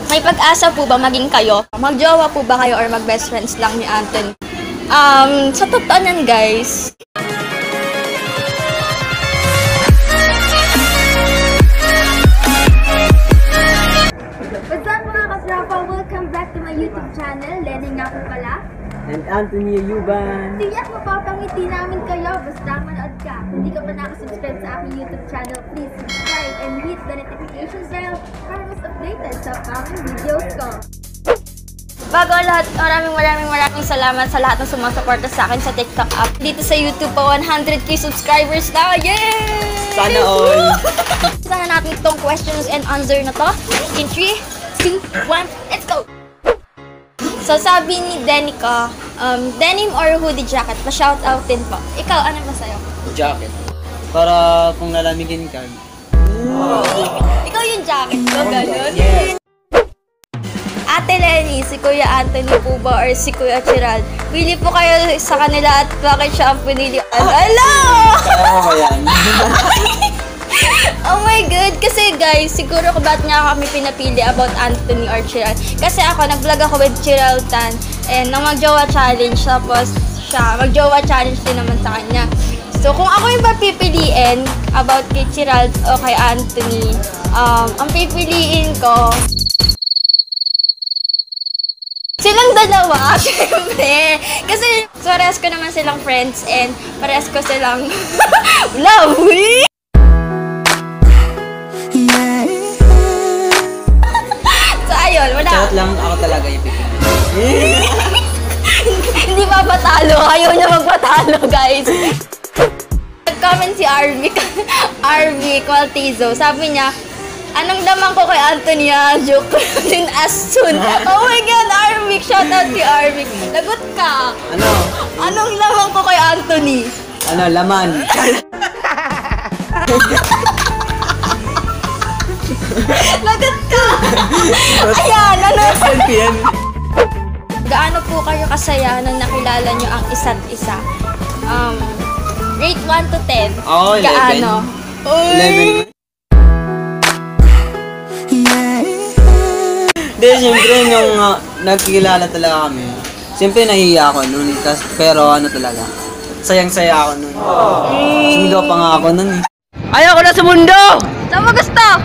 May pag-asa po ba maging kayo? Magjowa po ba kayo or mag-best friends lang ni Anthony? Sa totoo nan guys, What's up mga katrapa? Welcome back to my YouTube channel. Lenny nga po pala. And Anthony Ayuban. Tiyak mapapangiti namin kayo basta manood ka. Kung hindi ka pa nakasubscribe sa aking YouTube channel, please subscribe and hit the notification bell para mas updated sa aking videos ko. bago ang lahat, maraming salamat sa lahat ng sumusuporta sa akin sa TikTok app. Dito sa YouTube pa 100k subscribers na! Yay! Sana all! Sana natin itong questions and answer na to. In 3, 2, 1, let's go! So sabi ni Denica, denim or hoodie jacket? Pa-shoutout din po. Ikaw, ano ba sa'yo? Jacket. Para kung lalamigin ka. Ikaw yung jacket ko, gano'n? Yes. Ate Lenny, si Kuya Anthony po ba or si Kuya Chiral? Pili po kayo sa kanila at bakit siya ang pinili? Hello! Kaya ko yan. Oh my God! Kasi guys, siguro kung ba't nga kami pinapili about Anthony or Chiral. Kasi ako, nag-vlog ako with Chiral Tan and nang mag-jowa challenge, tapos siya, mag-jowa challenge din naman sa kanya. So, kung ako yung papipiliin about kay Chiral o kay Anthony, ang pipiliin ko, silang dalawa, syempre. Kasi parehas ko naman silang friends and parehas ko silang love. So, ayun, wala. Charot lang, ako talaga yung pipili. Hindi pa patalo. Ayaw niya magpatalo, guys. Nag-comment si RV Qualtizo. Sabi niya, anong damang ko kay Anthony? Joke din as soon. Oh my God, Arvic! Shoutout si Arvic. Lagot ka. Ano? Anong damang ko kay Anthony? Ano? Laman. Lagot ka. Ayan, ano? Yan. Gaano po kayo kasaya nung nakilala nyo ang isa't isa? Rate 1 to 10. Oo, 11. Gaano? 11. Hindi, siyempre nung nagkikilala talaga kami, siyempre nahihiya ako nun, pero ano talaga, sayang-saya ako nun. Sumigaw pa nga ako nun eh. Ayaw ko na sa mundo! Saan mo gusto?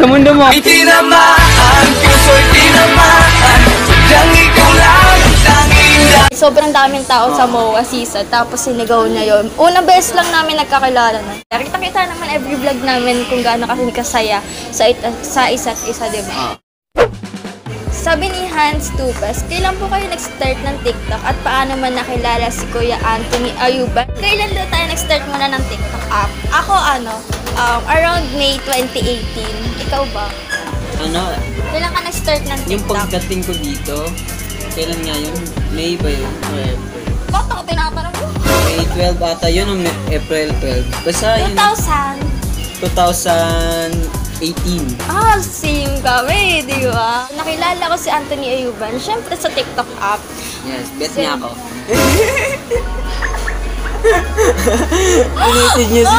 Sa mundo mo! Itinamaan, puso'y tinamaan, sadyang ikaw lang tanging. Sobrang daming tao sa MOA season, tapos sinigaw niya yun. Unang beses lang namin nagkakilala na. Kita-kita naman every vlog namin kung gaano kami kasaya sa isa't isa, diba? Sabi ni Hans Tupas, kailan po kayo nag-start ng TikTok at paano man nakilala si Kuya Anthony Ayuban? Kailan daw tayo nag-start muna ng TikTok app? Ako around May 2018. Ikaw ba? Ano, Kailan ka nag-start ng yung TikTok? pagdating ko dito, kailan nga yun? May ba yun? O April? Bakit ako tinatanong mo? May 12 ata yun, o April 12. Basta yun, 2000. 2018. Same kami, di ba? Nakilala ko si Anthony Ayuban, syempre sa TikTok app. Yes, bet niya ako. Message niya si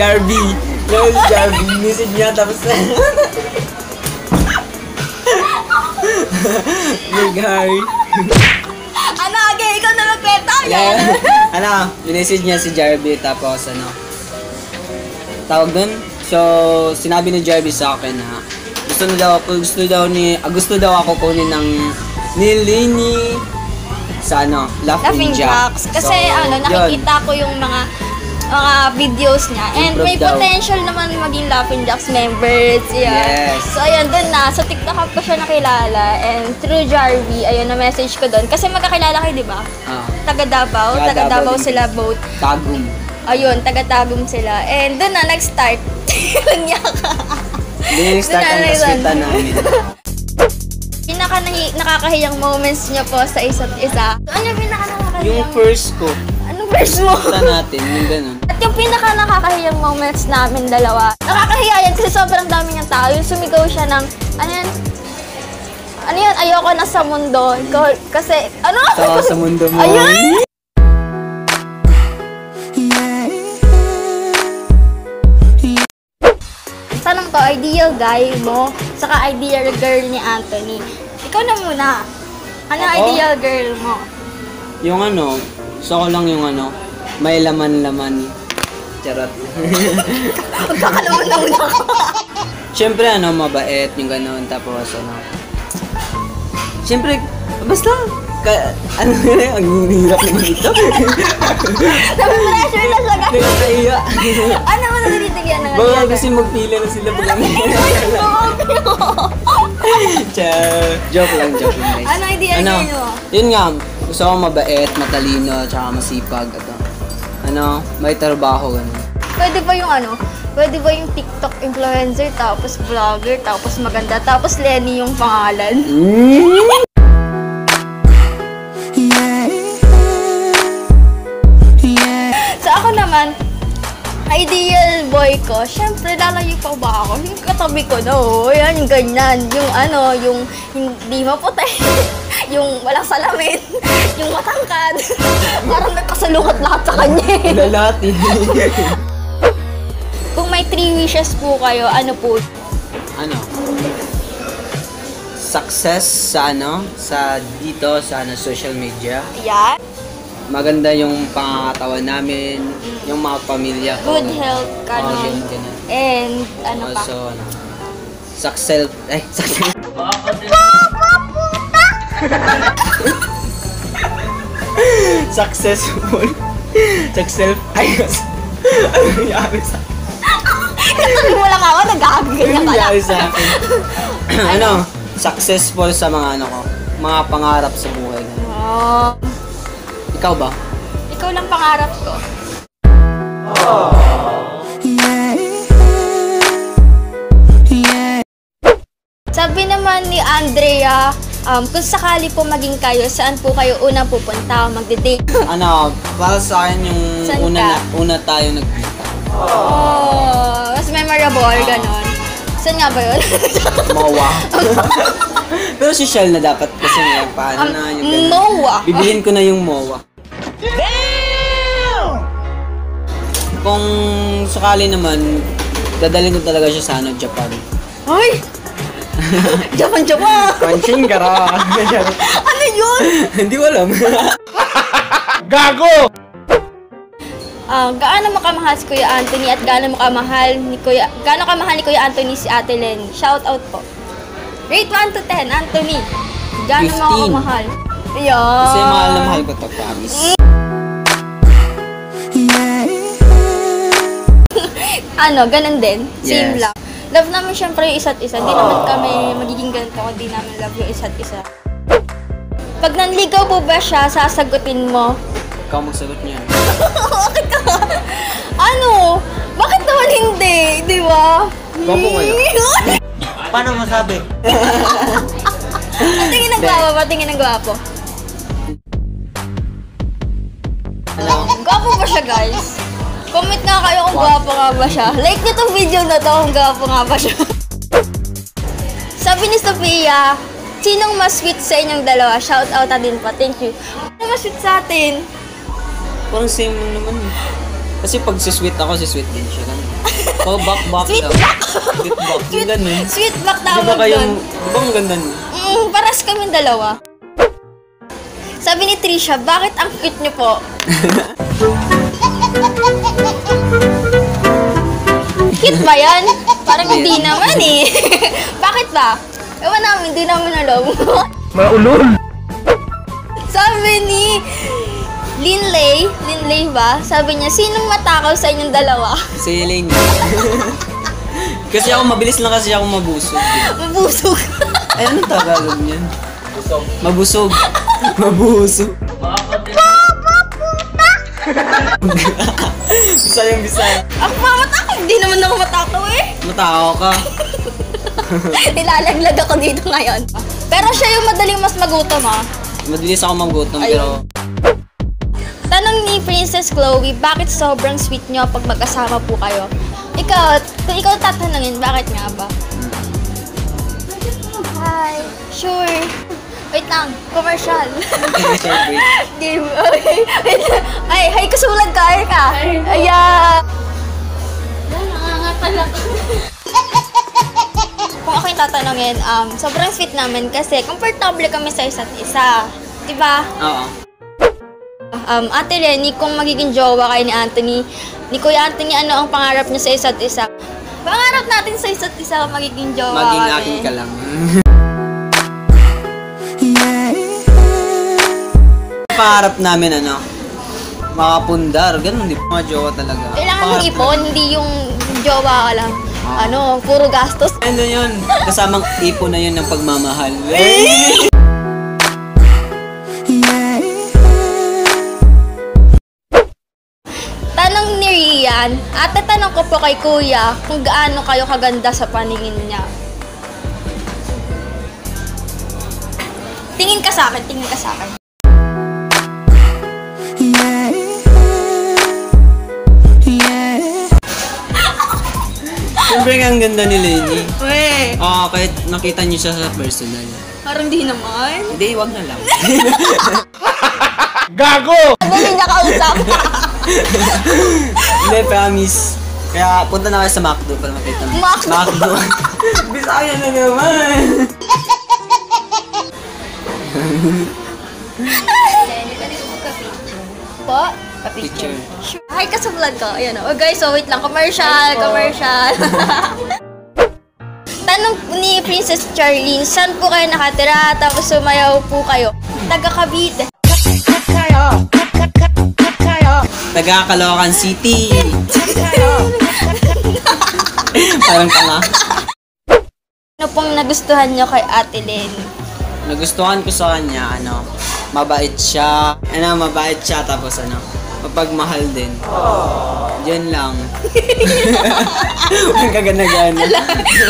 Jarby. Lol, Jarby. Message niya tapos Harry. Ano, okay, ikaw na magkwento. Message niya si Jarby tapos tawag dun. So, sinabi ni Jarby sa akin na gusto daw ako kunin ng Nilini sa Laughing Jacks. Kasi nakikita ko yung mga videos niya. And may potential naman maging Laughing Jacks members. Yeah. Yes. So, ayun, dun na. Sa TikTok ko siya nakilala. And through Jarby, ayun, na-message ko dun. Kasi magkakilala kayo, di ba? Taga Davao Davao sila both. Tagum. Ayun, taga-Tagum sila. And dun na, nag-start. Niya ka. Hindi yung start ang kaswitan namin. Nakakahiyang moments niya po sa isa't isa. So, ano yung pinaka-nakakahiyang? Yung first ko, Anong first mo? kita natin, yung ganun. At yung pinaka-nakakahiyang moments namin dalawa, nakakahiya yan kasi sobrang dami niyang tao. Yung sumigaw siya ng, ano yun, ayoko na sa mundo. Kasi, Sa mundo mo. Ayun! Tanong ko, ideal guy mo Saka ideal girl ni Anthony. Ikaw na muna. Ano ideal girl mo? Yung ano, gusto ko lang yung ano, may laman-laman. Charot. Magkakalaman na muna ako. Siyempre ano, mabait, yung gano'n. Tapos ano, siyempre, basta, ano ang hirap naman ito. Napipressure na siya guys. Nakakaiya. Ano mo natitigyan ng Baka kasi magpila na sila pag Joke lang guys. Ano ideal girl mo? Yun nga, gusto ko mabait, matalino, tsaka masipag. May trabaho, gano'n. Pwede ba yung ano? Pwede ba yung TikTok influencer, tapos vlogger, tapos maganda, tapos Lenny yung pangalan? So ako naman, ideal boy ko, syempre lalayo pa ba ako? Yung katabi ko, no, yan, yung ganyan. Yung ano, yung hindi maputi. Yung walang salamin. Yung matangkad. Parang nagkasalungat lahat sa kanya. Lahat eh. Kung may 3 wishes po kayo, ano po? Ano? Success sa sa dito, sa social media. Yan. Maganda yung pangangatawan namin, yung mga pamilya ko. Good health, kanon. Ganun. And ano pa? Also, success, success. Successful. Ayos. Ano nangyari sa akin? Katabi mo lang ako, nag-aagay ka lang. Sa akin? Successful sa mga mga pangarap sa buhay. Oh. Ikaw ba? Ikaw lang pangarap ko. Sabi naman ni Andrea, kung sakali po maging kayo, saan po kayo unang pupunta o magde-date? Para sa akin yung Saan una tayo nagkita. Oh, mas memorable, ganon. Saan nga ba yun? Mowa. Pero social na dapat kasi ngayon. Paano na yung ganun? Mowa. Bibilin ko na yung Mowa. Kung sakali naman, dadalhin ko talaga siya sa Japan. Ay! Japan! Panching kara. Ano yun? Hindi ko alam. Gago! Gaano makamahal si Kuya Anthony at gaano kamahal ni Kuya Anthony si Ate Lenny? Shout out po. Rate 1 to 10, Anthony. Gaano mo ako 15. mahal? Ayan. Kasi mahal na mahal ko to, promise. Ganun din. Same Yes. lang. Love namin syempre yung isa't isa. Di naman kami magiging ganito kung di namin love yung isa't isa. Pag nanligaw po ba siya, sasagutin mo? Ikaw magsagot niya. Bakit ka? Ano? Bakit naman hindi? Di ba? Gwapo kayo. Paano masabi? Patingin ng gwapo, patingin ng gwapo. Gwapo ba siya, guys? Comment nga kayo kung gwapo nga ba siya. Like nyo tong video na to kung gwapo nga ba siya. Sabi ni Sofia, sinong mas sweet sa inyong dalawa? Shout out na din pa. Thank you. Ano mas sweet sa atin? Parang same lang naman. Kasi pag si-sweet ako, si-sweet din siya. Oh, back. Sweet daw. back. Sweet back. Yung ganun. Sweet back Di ba tawag kayong, doon. di ba ang ganda nun? Paras kaming dalawa. Sabi ni Trisha, bakit ang cute niyo po? Cute ba yan? Parang hindi naman eh. Bakit ba? Ewan namin, hindi namin alam. Maulol! Sabi ni Linley ba? Sabi niya, sinong matakaw sa inyong dalawa? Si Elaine. Kasi ako, mabilis lang kasi ako mabusog. Mabusog. Ay, anong Tagalog niyan? Mabusog. Mabusog. Bisaya. Ako pa matakaw. Hindi naman ako matakaw eh. Matao ka. Nilalaglag ako dito ngayon. Pero siya yung madaling mas magutom ah. Mabilis ako magutom, Ayun. pero Tanong ni Princess Chloe, bakit sobrang sweet nyo pag magkasama po kayo? Ikaw, kung ikaw tatanungin, bakit nga ba? Hi. Sure. Wait lang, commercial. Game. Okay. Wait lang. Ay, hi, kasulag ka, Erka. Ayan. Nangangatal ako. kung ako yung tatanungin, sobrang sweet namin kasi comfortable kami sa isa't isa. Diba? Oo. Ate Lenny, kung magiging jowa kayo ni Anthony, ni Kuya Anthony, ano ang pangarap niyo sa isa't isa? Pangarap natin sa isa't isa magiging jowa Maging kami. akin ka lang. Pangarap namin makapundar. Ganun, di ba? Mga jowa talaga. Kailangan mong ipon, hindi yung jowa ka lang. Puro gastos. Ano yun? Kasamang ipon na yun ng pagmamahal. Tanong ni Rian, at tatanong ko po kay Kuya kung gaano kayo kaganda sa paningin niya. Tingin ka sa akin, tingin ka sa akin. Siyempre ang ganda ni Lenny. Weh, Kahit nakita niyo siya sa personal. parang di naman. Hindi, wag na lang. Gago! Hindi niya kausap. Hindi, promise. Kaya punta na kayo sa McDo para makita mo. McDo? Bisaya na naman. Po? Picture. Hi ka sa vlog ko. Ayan o. Oh, guys, so wait lang. Commercial. Tanong ni Princess Charlene, saan po kayo nakatira? Tapos sumayaw po kayo. Taga Cavite. Taga Caloocan City. Parang tanga. Ano pong nagustuhan nyo kay Ate Lenny? Nagustuhan ko sa kanya, mabait siya. Mabait siya tapos mapagmahal din. Diyan lang. Ang kagana-gana.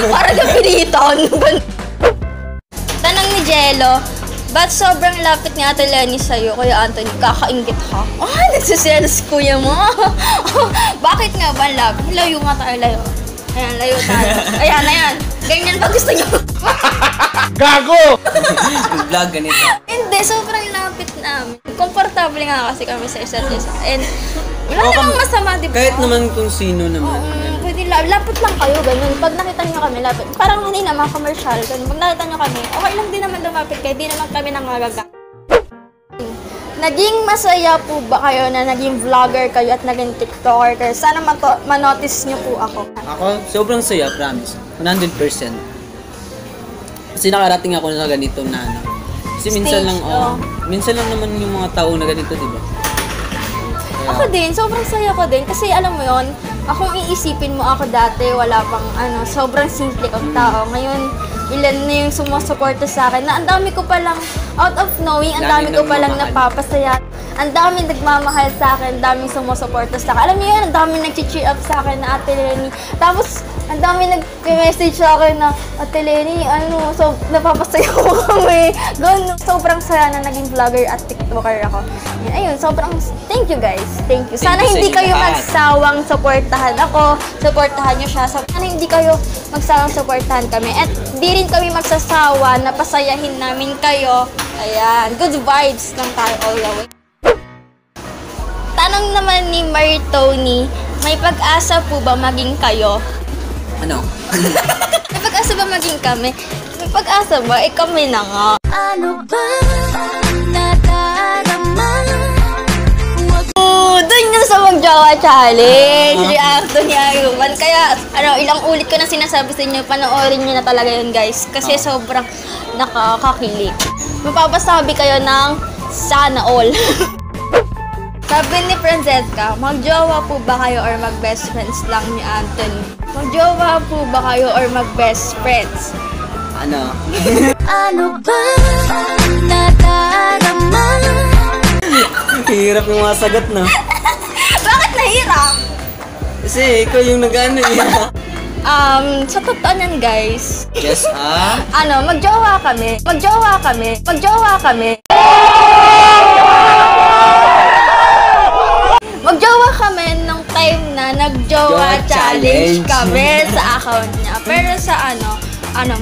Parang napilitan. Tanong ni Jello, ba't sobrang lapit ni Ate Lenny sa'yo, Kuya Anthony? Kakaingit ha? Nagsiselos kuya mo. Bakit nga ba lapit? Layo nga tayo, layo. Ayan, layo tayo. Ayan. Ganyan ba gusto nyo? Gago! Vlog ganito. Hindi, sobrang lapit namin. Komportable nga kasi kami sa isa't isa. And wala namang masama, di ba? Kahit naman kung sino naman. Pwede lapit lang kayo, ganun. Pag nakita nyo kami, lapit. Parang hindi naman commercial, ganun. Pag nakita nyo kami, okay lang din naman lumapit kayo. Di naman kami nangagaga. Naging masaya po ba kayo na naging vlogger kayo at naging TikToker kayo? Sana manotice nyo po ako. Ako, sobrang saya, promise. 100%. Kasi nakarating ako na ganito na Kasi minsan Stage, lang, minsan lang naman yung mga tao na ganito, di ba? Ako din, sobrang saya ko din. Kasi alam mo yon, akong iisipin mo ako dati, wala pang sobrang simple kong tao. Ngayon, ilan na yung sumusuporta sa akin na ang dami ko palang, out of knowing, ang dami ko palang napapasaya. Ang daming nagmamahal sa akin, ang daming sumusuporta sa akin. Alam niyo yun, ang daming nag-cheer up sa akin na Ate Lenny. Tapos, ang daming nag-message sa akin na Ate Lenny, so napapasaya ko kami. Ganun, sobrang saya na naging vlogger at TikToker ako. Ayun, sobrang thank you guys. Thank you. Sana hindi kayo magsawang suportahan ako, suportahan niyo siya. Sana hindi kayo magsawang suportahan kami. At di rin kami magsasawa na pasayahin namin kayo. Ayan, good vibes lang tayo all the way. Tanong naman ni Marie Tony, may pag-asa po ba maging kayo? Ano? May pag-asa ba maging kami? May pag-asa ba? Kami na nga. Ano ba nadarama? Doon yun sa Magjowa Challenge. Reaction ni Ayuban. Kaya, ilang ulit ko na sinasabi sa inyo, panoorin nyo na talaga yun, guys. Kasi sobrang nakakakilig. Mapapasabi kayo ng sana all. Sabi ni Francesca, magjowa po ba kayo or mag-best friends lang ni Anthony? Magjowa po ba kayo or mag-best friends? Ano? Ano ba nadarama? Hirap yung mga sagot, no? Bakit nahirap? Kasi ikaw yung nag-ano Sa totoo niyan, guys. Yes, magjowa kami. Magjowa kami. Magjowa kami. Magjowa kami nung time na nag-jowa challenge kami sa account niya. Pero sa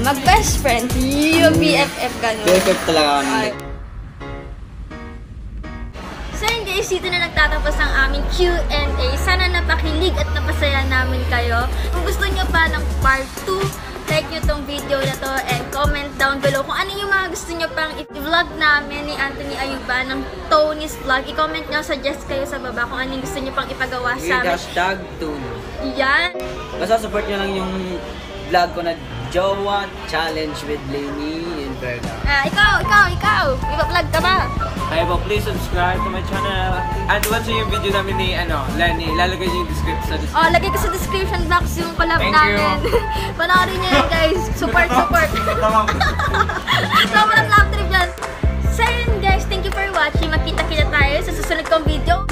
mag-best friend, yung BFF ganun. BFF talaga kami. So yun guys, dito na nagtatapos ang aming Q&A. Sana napakilig at napasaya namin kayo. Kung gusto nyo pa ng part 2, like nyo tong video na to and comment down below kung ano yung mga gusto nyo pang i-vlog namin ni Anthony Ayuba ng Tony's Vlog. I-comment nyo, suggest kayo sa baba kung ano yung gusto nyo pang ipagawa sa amin. Hashtag Tony. Yan. Basta support nyo lang yung vlog ko na Jowa Challenge with Lainey and Berga. Ikaw. Iba-vlog ka ba? Hi po, please subscribe to my channel. And watch yung video namin ni Lenny. Ilalagay niyo yung description sa description. Oh, lagay ko sa description box yung collab Thank namin. Panoorin nyo yan, guys. Support. Sobrang love trip yan. So yun, guys. Thank you for watching. Magkita-kita tayo sa susunod kong video.